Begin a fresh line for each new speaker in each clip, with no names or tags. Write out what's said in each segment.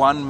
1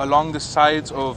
along the sides of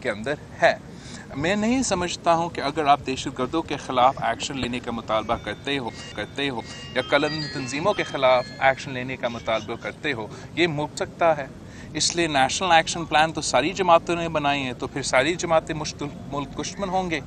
کے اندر ہے. میں نہیں سمجھتا ہوں کہ اگر آپ دہشت گردوں کے خلاف ایکشن لینے کا مطالبہ کرتے ہو یا کلند تنظیموں کے خلاف ایکشن لینے کا مطالبہ کرتے ہو، یہ مک سکتا ہے. اس لیے نیشنل ایکشن پلان تو ساری جماعتوں نے بنائی ہیں، تو پھر ساری جماعتیں ملک دشمن ہوں گے.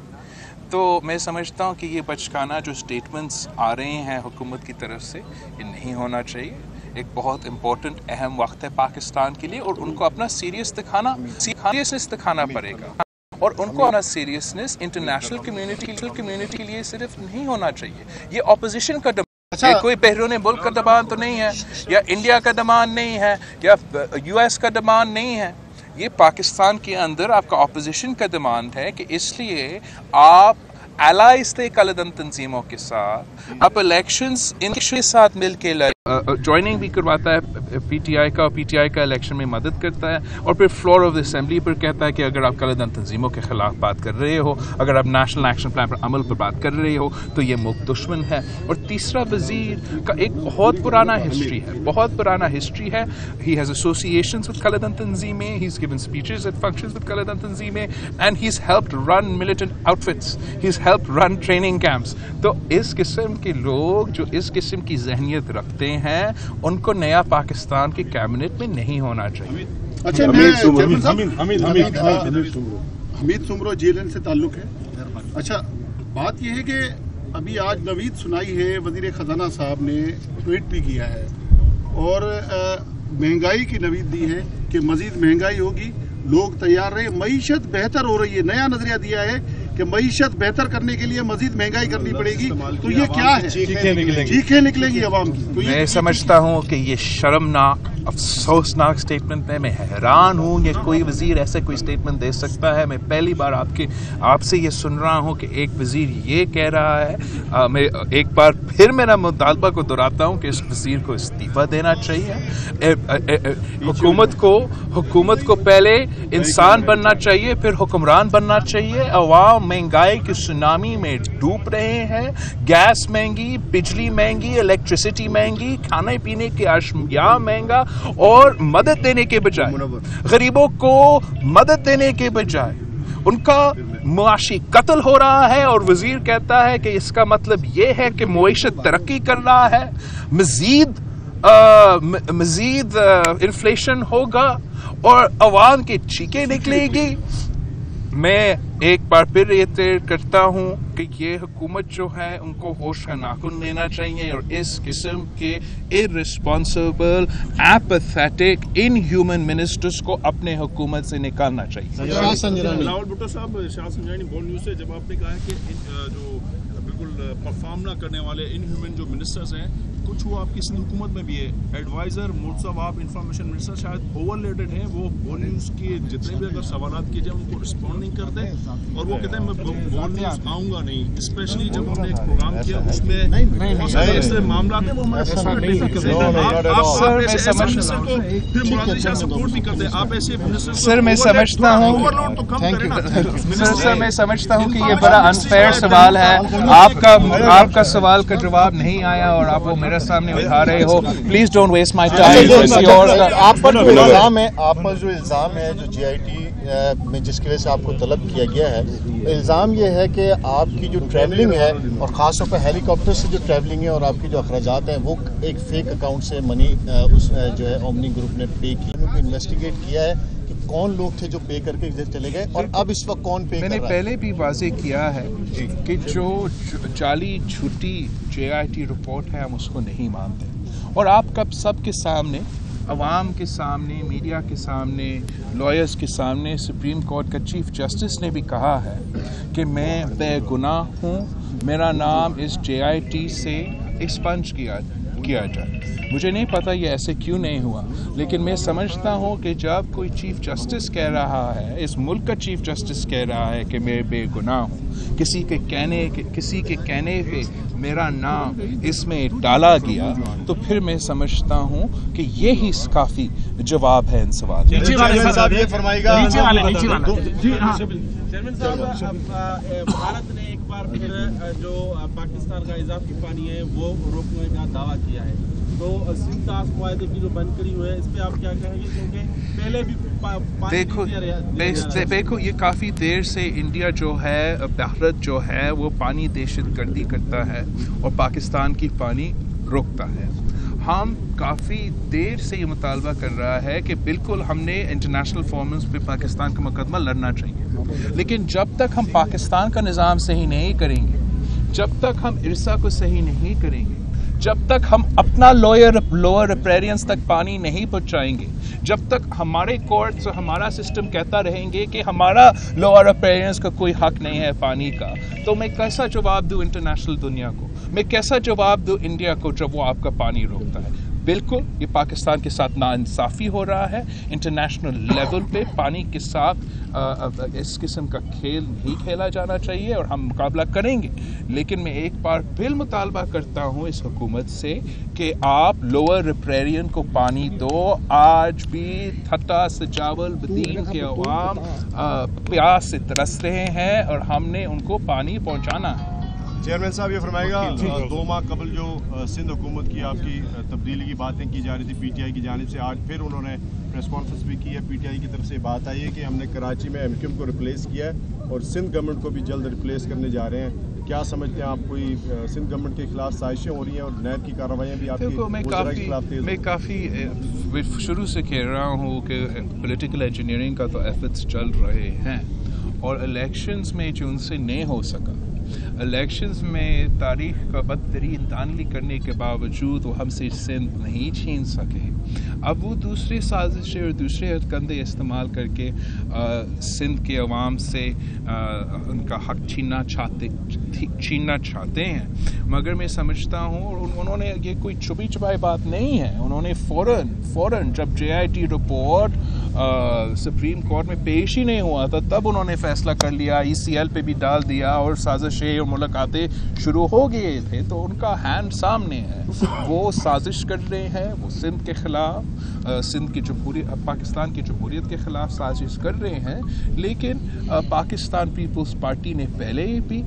تو میں سمجھتا ہوں کہ یہ بچکانہ جو اسٹیٹمنٹس آ رہے ہیں حکومت کی طرف سے، یہ نہیں ہونا چاہیے. ایک بہت امپورٹنٹ اہم وقت ہے پاکستان کے لیے، اور ان کو اپنا سیریسنس دکھانا پڑے گا، اور ان کو اپنا سیریسنس انٹرنیشنل کمیونٹی کے لیے صرف نہیں ہونا چاہیے. یہ اپوزیشن کا یہ کوئی بیرون ملک کا دبان تو نہیں ہے، یا انڈیا کا دبان نہیں ہے، یا یو ایس کا دبان نہیں ہے. یہ پاکستان کے اندر آپ کا اپوزیشن کا ڈیمانڈ ہے کہ اس لیے آپ الائز تھے کالعدم تنظیموں کے ساتھ، آپ الیکشنز ان کے ساتھ مل کے جوائننگ بھی کرواتا ہے پی ٹی آئی کا، اور پی ٹی آئی کا الیکشن میں مدد کرتا ہے، اور پھر فلور آف اسمبلی پر کہتا ہے کہ اگر آپ کالعدم تنظیموں کے خلاف بات کر رہے ہو، اگر آپ نیشنل ایکشن پلان پر عمل پر بات کر رہے ہو تو یہ ملک دشمن ہے. اور تیسرا وزیر کا ایک بہت پرانا ہسٹری ہے. ہی ہیز ایسوسیشنز ود کالعدم تنظیمیں، he is given speeches at functions with کالعدم تنظیمیں، and he is helped run militant outfits, he is helped run training camps. تو اس قسم کے لوگ جو اس قسم کی ذہنیت رکھتے ہیں، ان کو نیا پاکستان کی کیبنٹ میں نہیں ہونا چاہیے.
اچھا، حمید سمرو جیلن سے تعلق ہے. اچھا، بات یہ ہے کہ ابھی آج نوید سنائی ہے، وزیر خزانہ صاحب نے ٹویٹ بھی کیا ہے اور مہنگائی کی نوید دی ہے کہ مزید مہنگائی ہوگی، لوگ تیار رہے. معیشت بہتر ہو رہی ہے، نیا نظریہ دیا ہے کہ معیشت بہتر کرنے کے لیے مزید مہنگائی کرنی پڑے گی. تو یہ کیا ہے؟ چیخیں نکلیں گی عوام کی.
میں سمجھتا ہوں کہ یہ شرمناک افسوسناک اسٹیٹمنٹ ہے. میں حیران ہوں کہ کوئی وزیر ایسے کوئی اسٹیٹمنٹ دے سکتا ہے. میں پہلی بار آپ سے یہ سن رہا ہوں کہ ایک وزیر یہ کہہ رہا ہے. میں ایک بار پھر میرا مطالبہ کو دہراتا ہوں کہ اس وزیر کو استعفیٰ دینا چاہیے. حکومت کو پہلے انسان بننا چاہیے، پھر حکمران بننا چاہیے. عوام مہنگائی کی سونامی میں ڈوب رہے ہیں. گیس مہنگی، بجلی مہنگی، الیکٹریسٹی مہنگی، کھانے پینے کی اشیاء مہنگا، اور مدد دینے کے بجائے، غریبوں کو مدد دینے کے بجائے ان کا معاشی قتل ہو رہا ہے. اور وزیر کہتا ہے کہ اس کا مطلب یہ ہے کہ معیشت ترقی کر رہا ہے، مزید انفلیشن ہوگا اور عوام کی چیخیں نکلے گی. میں ایک بار پھر ریٹریٹ کرتا ہوں کہ یہ حکومت جو ہے ان کو ہوش کا ناخن لینا چاہیے، اور اس قسم کے irresponsible, apathetic, inhuman ministers کو اپنے حکومت سے نکالنا چاہیے.
بلاول بھٹو صاحب، شاہ سنجانی بول نیوز سے جب آپ نے کہا کہ جو بالکل پرفارم نہ کرنے والے انہیومن جو منسٹرز ہیں، کچھ وہ آپ کی سندھ حکومت میں بھی ہے. ایڈوائزر مرتضیٰ وہاب انفارمیشن منسٹر شاید اوور لیڈڈ ہیں. وہ بول نیوز کے جتنے بھی اگر سوالات کیے جائیں ان کو رسپونڈ نہیں کرتے، اور وہ کہتے ہیں میں بول نیوز آؤں گا نہیں. اسپیشلی جب ہم نے ایک پروگرام کیا اس میں بہت سارے ایسے معاملات ہیں وہ ہمارے سامنے نہیں کرتے. آپ ایسے منسٹر کو پھر مراد علی شاہ سپورٹ نہیں کرتے. آپ ایسے منسٹر
سر میں سمجھتا ہوں میں سمجھتا ہوں کہ یہ بڑا انفیئر سوال ہے. آپ کا سوال کا جواب نہیں آیا اور آپ وہ میرے سامنے اٹھا رہے ہو. Please don't waste my time.
آپ پر جو الزام ہے جو جی آئی ٹی میں جس کی وجہ سے آپ کو طلب کیا گیا ہے، الزام یہ ہے کہ آپ کی جو ٹریولنگ ہے اور خاص طور پہ ہیلی کاپٹر سے جو ٹریولنگ ہے اور آپ کی جو اخراجات ہیں وہ ایک فیک اکاؤنٹ سے منی اس جو ہے اومنی گروپ نے پے کی. انویسٹیگیٹ کیا ہے کہ کون لوگ تھے جو پے کر کے چلے گئے اور اب اس وقت کون پے کر رہا ہے.
میں نے پہلے بھی واضح کیا ہے کہ جو جعلی جھوٹی جے آئی ٹی رپورٹ ہے ہم اس کو نہیں مانتے. اور آپ کا سب کے سامنے، عوام کے سامنے، میڈیا کے سامنے، لائرز کے سامنے، سپریم کورٹ کا چیف جسٹس نے بھی کہا ہے کہ میں بے گناہ ہوں. میرا نام اس جے آئی ٹی سے ایکسپنج کیا جائے. مجھے نہیں پتا یہ ایسے کیوں نہیں ہوا، لیکن میں سمجھتا ہوں کہ جب کوئی چیف جسٹس کہہ رہا ہے، اس ملک کا چیف جسٹس کہہ رہا ہے کہ میں بے گناہ ہوں، کسی کے کہنے پہ میرا نام اس میں ڈالا گیا، تو پھر میں سمجھتا ہوں کہ یہی کافی جواب ہے ان سوال.
بھارت نے ایک بار پھر جو پاکستان کا اضافی پانی ہے وہ روکنے کا دعویٰ کیا ہے. تو سندھ طاس معاہدے کی جو بنکری ہوئی ہے اس پہ آپ کیا کہیں گے؟ کیونکہ پہلے بھی
دیکھو یہ کافی دیر سے انڈیا جو ہے، بھارت جو ہے وہ پانی دہشت گردی کرتا ہے اور پاکستان کی پانی روکتا ہے. ہم کافی دیر سے یہ مطالبہ کر رہا ہے کہ بالکل ہم نے انٹرنیشنل فورمز پہ پاکستان کا مقدمہ لڑنا چاہیے، لیکن جب تک ہم پاکستان کا نظام صحیح نہیں کریں گے، جب تک ہم ارسا کو صحیح نہیں کریں گے، جب تک ہم اپنا لوئر ریپیرینس تک پانی نہیں پہنچائیں گے، جب تک ہمارے کورٹس اور ہمارا سسٹم کہتا رہیں گے کہ ہمارا لوئر ریپیرینس کا کوئی حق نہیں ہے پانی کا، تو میں کیسا جواب دوں انٹرنیشنل دنیا کو؟ میں کیسا جواب دوں انڈیا کو جب وہ آپ کا پانی روکتا ہے؟ بالکل یہ پاکستان کے ساتھ ناانصافی ہو رہا ہے. انٹرنیشنل لیول پہ پانی کے ساتھ اس قسم کا کھیل نہیں کھیلا جانا چاہیے اور ہم مقابلہ کریں گے. لیکن میں ایک بار پھر مطالبہ کرتا ہوں اس حکومت سے کہ آپ لوور ریپیرین کو پانی دو. آج بھی تھٹا سجاول بدین کے عوام پیاس سے ترس رہے ہیں اور ہم نے ان کو پانی پہنچانا ہے.
چیئرمین صاحب یہ فرمائے گا 2 ماہ قبل جو سندھ حکومت کی آپ کی تبدیلی کی باتیں کی جا رہی تھی پی ٹی آئی کی جانب سے، آج پھر انہوں نے پریس کانفرنس بھی کی ہے. پی ٹی آئی کی طرف سے بات آئی ہے کہ ہم نے کراچی میں ایم کیو ایم کو ریپلیس کیا ہے اور سندھ گورنمنٹ کو بھی جلد ریپلیس کرنے جا رہے ہیں. کیا سمجھتے ہیں آپ؟ کوئی سندھ گورنمنٹ کے خلاف سازشیں ہو رہی ہیں اور نیب کی کارروائیاں بھی آپ کے خلاف تیز؟
میں کافی شروع سے کہہ رہا ہوں کہ پولیٹیکل انجینئرنگ کا تو ایفرٹس چل رہے ہیں اور الیکشنز میں جو ان سے نہیں ہو سکا، الیکشنز میں تاریخ کا بدترین دانلی کرنے کے باوجود وہ ہم سے سندھ نہیں چھین سکے. اب وہ دوسری سازشیں اور دوسرے ہتھ کنڈے استعمال کر کے سندھ کے عوام سے ان کا حق چھیننا چاہتے ہیں. مگر میں سمجھتا ہوں اور انہوں نے یہ کوئی چھپی چھپائی بات نہیں ہے. انہوں نے فوراً جب JIT رپورٹ سپریم کورٹ میں پیش ہی نہیں ہوا تھا تب انہوں نے فیصلہ کر لیا، ECL پہ بھی ڈال دیا اور سازشیں اور ملاقاتیں شروع ہو گئے تھے. تو ان کا ہینڈ سامنے ہے، وہ سازش کر رہے ہیں، وہ سندھ کے خلاف، سندھ کی پاکستان کی جمہوریت کے خلاف سازش کر رہے ہیں. لیکن پاکستان پیپلز پارٹی نے پہلے بھی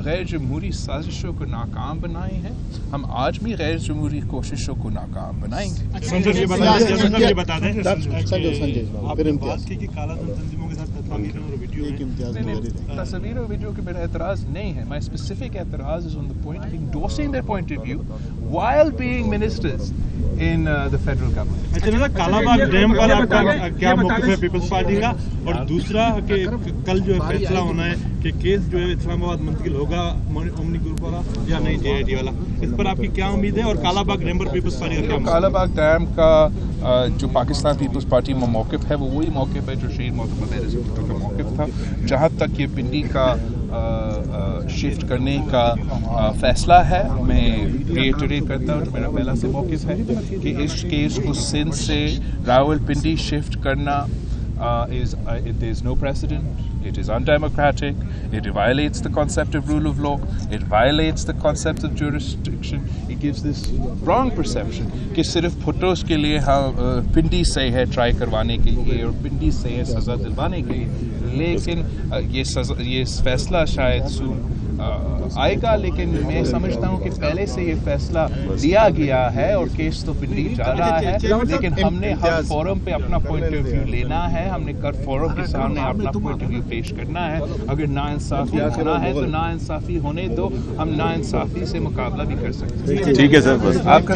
غیر جمہوری سازشوں کو ناکام بنائے ہیں. ہم آج بھی غیر جمہوری کوششوں کو ناکام بنائیں گے. تصویر اور ویڈیو کے میرا اعتراض نہیں ہے. My specific اعتراض is on the point of endorsing their point of view while being ministers in the federal government.
اچھا کالا باغ ڈیم پر آپ کا کیا موقف ہے پیپلز پارٹی کا؟ اور دوسرا کہ کل جو فیصلہ ہونا ہے کہ کیس جو ہے اسلام آباد منتقل ہوگا اومنی گروپ والا یا نہیں JIT والا، اس پر آپ کی کیا امید ہے؟ اور کالا باغ ڈیم پر پیپلز پارٹی کا کیا؟
کالا باغ ڈیم کا جو پاکستان پیپلز پارٹی میں موقف ہے وہ وہی موقف ہے جو شہید محمد علی بھٹو کا موقف تھا. جہاں تک یہ پنڈی کا شفٹ کرنے کا فیصلہ ہے، میں ریٹریٹ کرتا ہوں، میرا پہلا سے موقف ہے کہ اس کیس کو سندھ سے راول پنڈی شفٹ کرنا there is no precedent. It is undemocratic. It violates the concept of rule of law. It violates the concept of jurisdiction. It gives this wrong perception کہ صرف بھٹوس کے لیے ہم پنڈی سے ہے ٹرائی کروانے کے لیے اور پنڈی سے ہے سزا دلوانے کے لیے. لیکن یہ فیصلہ شاید آئے گا، لیکن میں سمجھتا ہوں کہ پہلے سے یہ فیصلہ لیا گیا ہے اور کیس تو پنڈی جا رہا ہے. لیکن ہم نے ہر فورم پہ اپنا پوائنٹ آف ویو لینا ہے، ہم نے ہر فورم کے سامنے اپنا پوائنٹ آف ویو پیش کرنا ہے. اگر ناانصافی ہونا ہے تو ناانصافی ہونے دو، ہم ناانصافی سے مقابلہ بھی کر سکتے ہیں.
ٹھیک ہے سر، بس
آپ کا